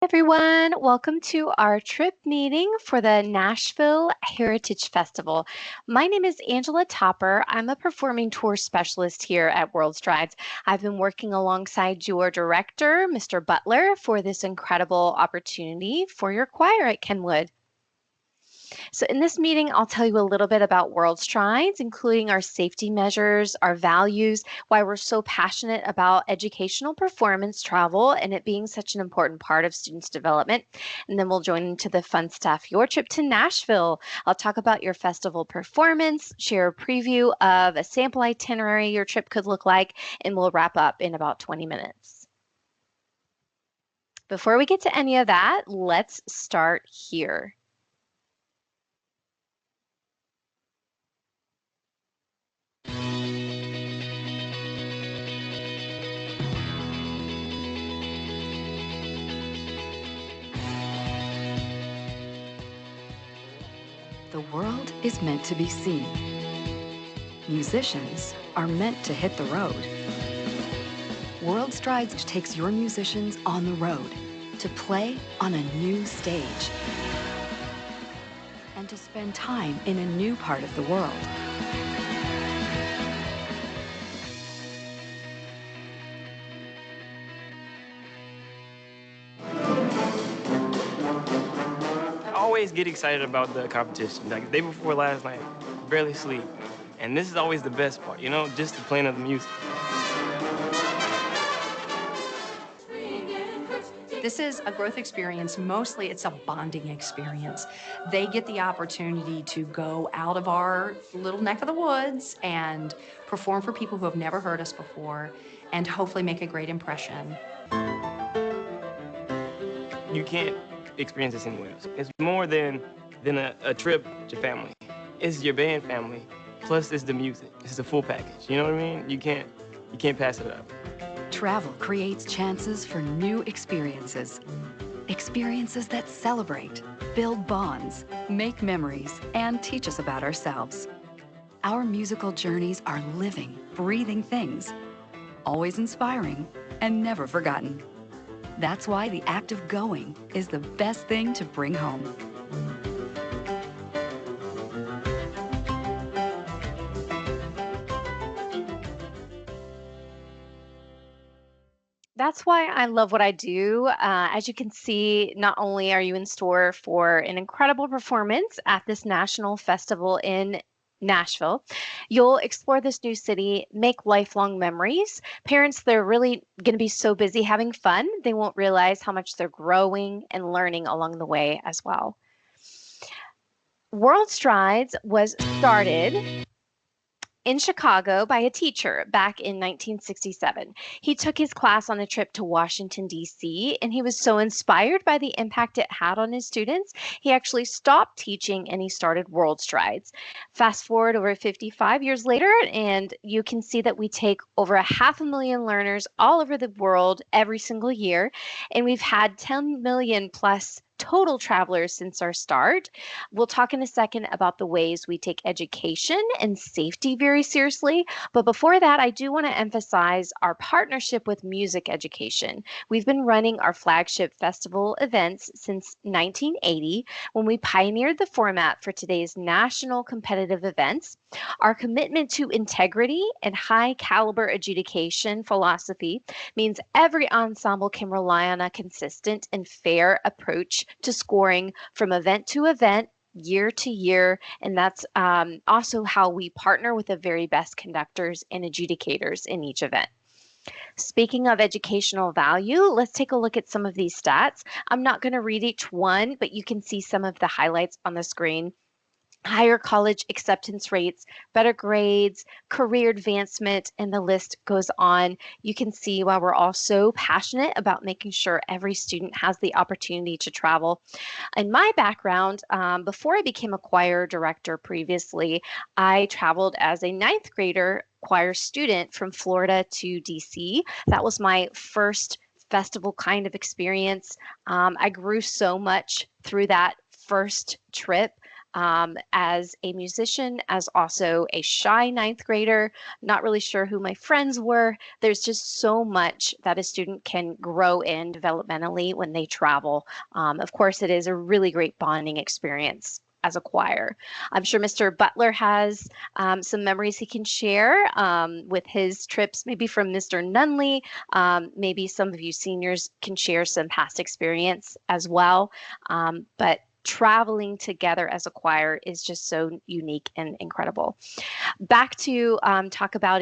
Everyone, welcome to our trip meeting for the Nashville Heritage Festival. My name is Angela Topper. I'm a performing tour specialist here at World Strides. I've been working alongside your director, Mr. Butler, for this incredible opportunity for your choir at Kenwood. So, in this meeting, I'll tell you a little bit about World Strides, including our safety measures, our values, why we're so passionate about educational performance travel and it being such an important part of students' development. And then we'll join into the fun stuff your trip to Nashville. I'll talk about your festival performance, share a preview of a sample itinerary your trip could look like, and we'll wrap up in about 20 minutes. Before we get to any of that, let's start here. The world is meant to be seen. Musicians are meant to hit the road. World Strides takes your musicians on the road to play on a new stage and to spend time in a new part of the world. Always get excited about the competition. Like the day before last night, barely sleep. And this is always the best part, just the playing of the music. This is a growth experience. Mostly it's a bonding experience. They get the opportunity to go out of our little neck of the woods and perform for people who have never heard us before and hopefully make a great impression. You can't experience this anywhere else. It's more than a trip to family. It's your band family, plus it's the music. It's the full package, you know what I mean? You can't pass it up. Travel creates chances for new experiences. Experiences that celebrate, build bonds, make memories, and teach us about ourselves. Our musical journeys are living, breathing things, always inspiring and never forgotten. That's why the act of going is the best thing to bring home. That's why I love what I do. As you can see, not only are you in store for an incredible performance at this national festival in Nashville, you'll explore this new city, make lifelong memories. Parents, they're really going to be so busy having fun, they won't realize how much they're growing and learning along the way as well. World Strides was started in Chicago by a teacher back in 1967. He took his class on a trip to Washington, D.C., and he was so inspired by the impact it had on his students, he actually stopped teaching and he started World Strides. Fast forward over 55 years later, and you can see that we take over 500,000 learners all over the world every single year, and we've had 10 million plus total travelers since our start. We'll talk in a second about the ways we take education and safety very seriously. But before that, I do want to emphasize our partnership with music education. We've been running our flagship festival events since 1980 when we pioneered the format for today's national competitive events. Our commitment to integrity and high caliber adjudication philosophy means every ensemble can rely on a consistent and fair approach to scoring from event to event, year to year. And that's also how we partner with the very best conductors and adjudicators in each event. Speaking of educational value, let's take a look at some of these stats. I'm not going to read each one, but you can see some of the highlights on the screen. Higher college acceptance rates, better grades, career advancement, and the list goes on. You can see why we're all so passionate about making sure every student has the opportunity to travel. In my background, before I became a choir director previously, I traveled as a ninth grader choir student from Florida to DC. That was my first festival kind of experience. I grew so much through that first trip. as a musician, as also a shy ninth grader, not really sure who my friends were. There's just so much that a student can grow in developmentally when they travel. Of course, it is a really great bonding experience as a choir. I'm sure Mr. Butler has some memories he can share with his trips, maybe from Mr. Nunley. Maybe some of you seniors can share some past experience as well. But traveling together as a choir is just so unique and incredible. Back to talk about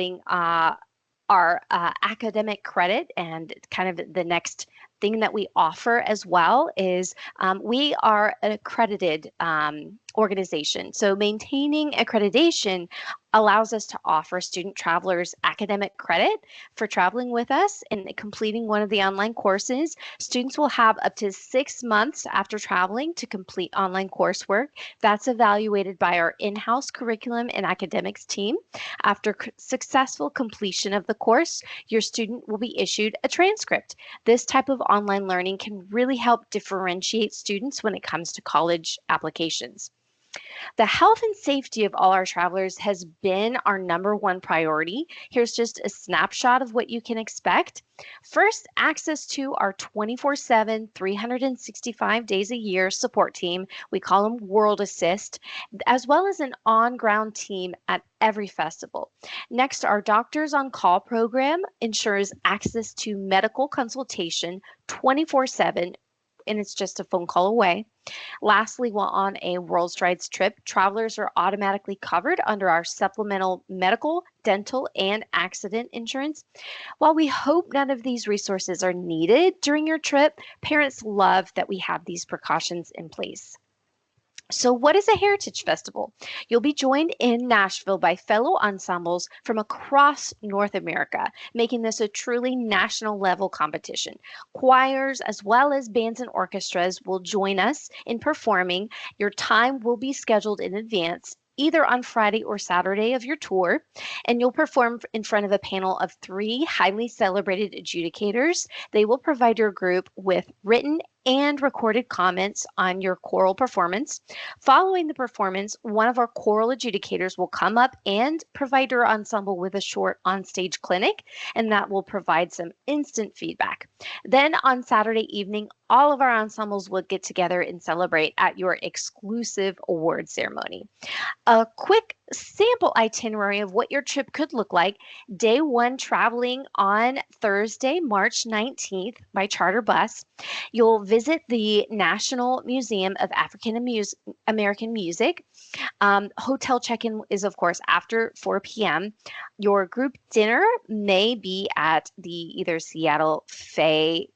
our academic credit, and kind of the next thing that we offer as well is we are an accredited organization. So maintaining accreditation allows us to offer student travelers academic credit for traveling with us and completing one of the online courses. Students will have up to 6 months after traveling to complete online coursework. That's evaluated by our in-house curriculum and academics team. After successful completion of the course, your student will be issued a transcript. This type of online learning can really help differentiate students when it comes to college applications. The health and safety of all our travelers has been our number one priority. Here's just a snapshot of what you can expect. First, access to our 24/7, 365 days a year support team. We call them World Assist, as well as an on-ground team at every festival. Next, our Doctors on Call program ensures access to medical consultation 24/7, and it's just a phone call away. Lastly, while on a World Strides trip, travelers are automatically covered under our supplemental medical, dental, and accident insurance. While we hope none of these resources are needed during your trip, parents love that we have these precautions in place. So, what is a heritage festival? You'll be joined in Nashville by fellow ensembles from across North America, making this a truly national level competition. Choirs, as well as bands and orchestras, will join us in performing. Your time will be scheduled in advance, either on Friday or Saturday of your tour, and you'll perform in front of a panel of three highly celebrated adjudicators. They will provide your group with written and recorded comments on your choral performance. Following the performance, one of our choral adjudicators will come up and provide your ensemble with a short onstage clinic, and that will provide some instant feedback. Then on Saturday evening, all of our ensembles will get together and celebrate at your exclusive award ceremony. A quick sample itinerary of what your trip could look like. Day one, traveling on Thursday, March 19th by charter bus. You'll visit the National Museum of African American Music. Hotel check-in is, of course, after 4 p.m. Your group dinner may be at the either Seattle Fay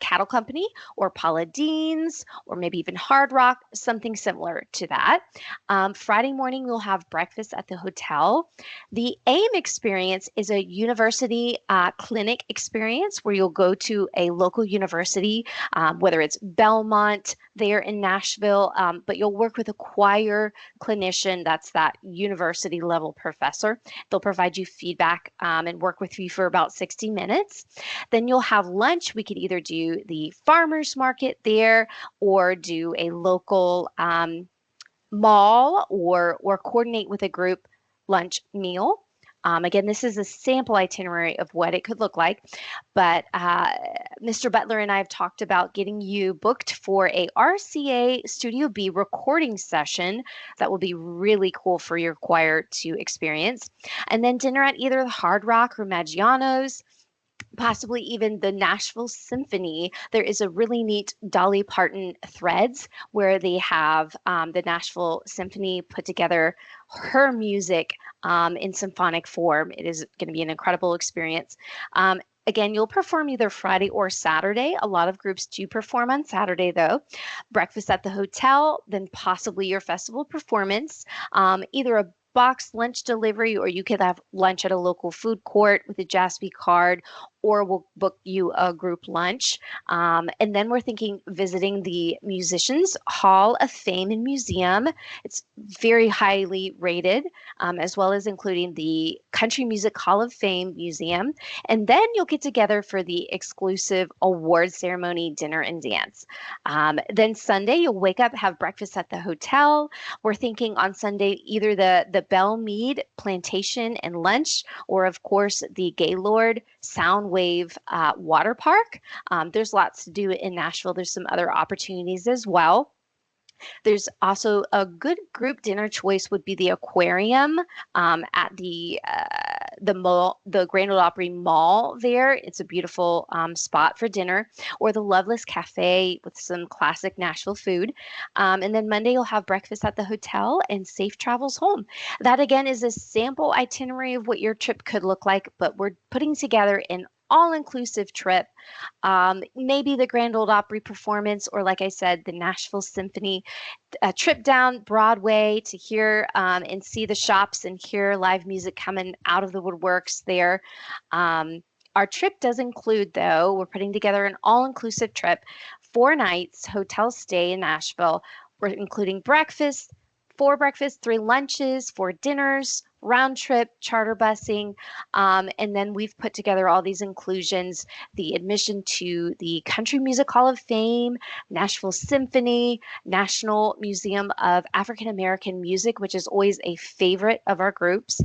Cattle Company or Paula Dean's, or maybe even Hard Rock, something similar to that. Friday morning, we'll have breakfast at the hotel. The AIM experience is a university clinic experience where you'll go to a local university, whether it's Belmont there in Nashville, but you'll work with a choir clinician, that's that university level professor. They'll provide you feedback and work with you for about 60 minutes. Then you'll have lunch. We could either do the farmers market there or do a local mall or coordinate with a group lunch meal. Again, this is a sample itinerary of what it could look like, but Mr. Butler and I have talked about getting you booked for a RCA Studio B recording session that will be really cool for your choir to experience. And then dinner at either the Hard Rock or Maggiano's, possibly even the Nashville Symphony. There is a really neat Dolly Parton Threads where they have the Nashville Symphony put together her music in symphonic form. It is going to be an incredible experience. Again, you'll perform either Friday or Saturday. A lot of groups do perform on Saturday, though. Breakfast at the hotel, then possibly your festival performance, either a box lunch delivery, or you could have lunch at a local food court with a Jaspy card, or we'll book you a group lunch. And then we're thinking visiting the Musicians Hall of Fame and Museum. It's very highly rated, as well as including the Country Music Hall of Fame Museum. And then you'll get together for the exclusive award ceremony, dinner, and dance. Then Sunday, you'll wake up, have breakfast at the hotel. We're thinking on Sunday, either the Belle Meade Plantation and lunch, or of course the Gaylord Soundwave Water Park. There's lots to do in Nashville. There's some other opportunities as well. There's also a good group dinner choice would be the aquarium at the mall, the Grand Ole Opry Mall. There, it's a beautiful spot for dinner, or the Loveless Cafe with some classic Nashville food. And then Monday you'll have breakfast at the hotel and safe travels home. That again is a sample itinerary of what your trip could look like, but we're putting together an all-inclusive trip, maybe the Grand Ole Opry performance, or like I said, the Nashville Symphony, a trip down Broadway to hear and see the shops and hear live music coming out of the woodworks there. Our trip does include, though, we're putting together an all-inclusive trip, 4 nights, hotel stay in Nashville. We're including breakfast, 4 breakfasts, 3 lunches, 4 dinners, round trip, charter busing. And then we've put together all these inclusions, the admission to the Country Music Hall of Fame, Nashville Symphony, National Museum of African American Music, which is always a favorite of our groups.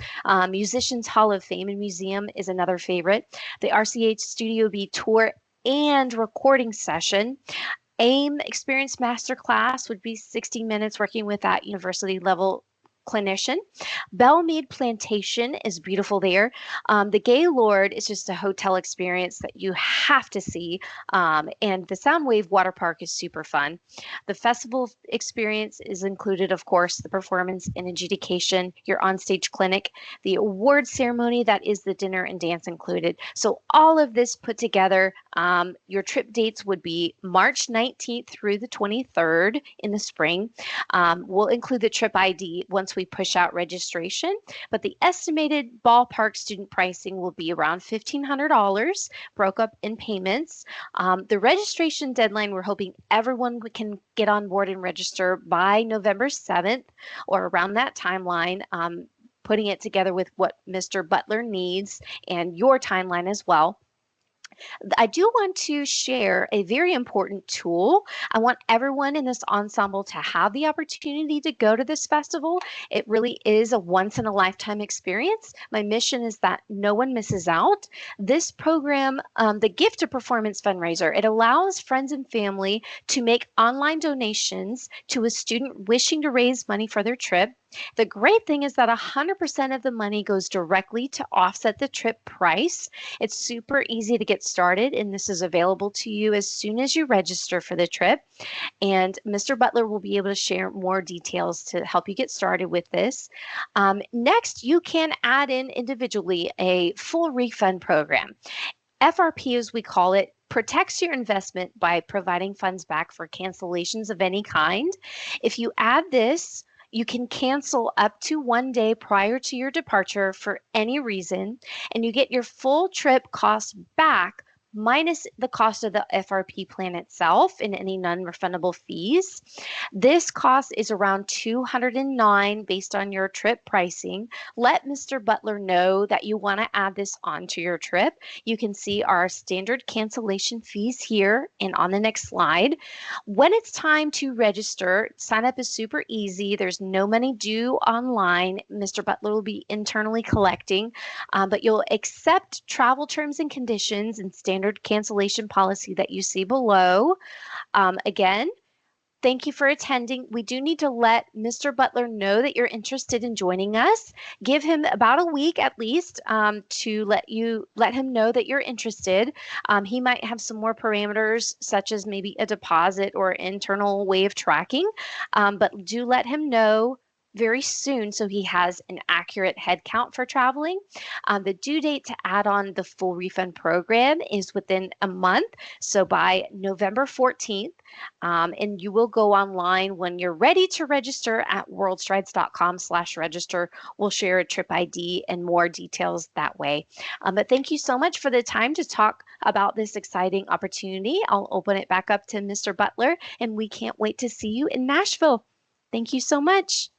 Musicians Hall of Fame and Museum is another favorite. The RCH Studio B tour and recording session. AIM Experience Masterclass would be 60 minutes working with that university level clinician. Belle Meade Plantation is beautiful there. The Gaylord is just a hotel experience that you have to see. And the Soundwave Water Park is super fun. The festival experience is included, of course, the performance and adjudication, your onstage clinic, the award ceremony, that is the dinner and dance included. So all of this put together, your trip dates would be March 19th through the 23rd in the spring. We'll include the trip ID once we push out registration, but the estimated ballpark student pricing will be around $1,500, broke up in payments. The registration deadline, we're hoping everyone can get on board and register by November 7th or around that timeline. Putting it together with what Mr. Butler needs and your timeline as well. I do want to share a very important tool. I want everyone in this ensemble to have the opportunity to go to this festival. It really is a once in a lifetime experience. My mission is that no one misses out. This program, the Gift to Performance fundraiser, it allows friends and family to make online donations to a student wishing to raise money for their trip. The great thing is that 100% of the money goes directly to offset the trip price. It's super easy to get started, and this is available to you as soon as you register for the trip. And Mr. Butler will be able to share more details to help you get started with this. Next, you can add in individually a full refund program. FRP, as we call it, protects your investment by providing funds back for cancellations of any kind. If you add this, you can cancel up to 1 day prior to your departure for any reason, and you get your full trip cost back minus the cost of the FRP plan itself and any non-refundable fees. This cost is around $209 based on your trip pricing. Let Mr. Butler know that you want to add this onto your trip. You can see our standard cancellation fees here and on the next slide. When it's time to register, sign up is super easy. There's no money due online. Mr. Butler will be internally collecting, but you'll accept travel terms and conditions and standard cancellation policy that you see below. Again, thank you for attending. We do need to let Mr. Butler know that you're interested in joining us. Give him about a week at least to let him know that you're interested. He might have some more parameters, such as maybe a deposit or internal way of tracking, but do let him know very soon so he has an accurate head count for traveling. The due date to add on the full refund program is within a month, so by November 14th. And you will go online when you're ready to register at worldstrides.com/register. We'll share a trip ID and more details that way. But thank you so much for the time to talk about this exciting opportunity. I'll open it back up to Mr. Butler, and we can't wait to see you in Nashville. Thank you so much.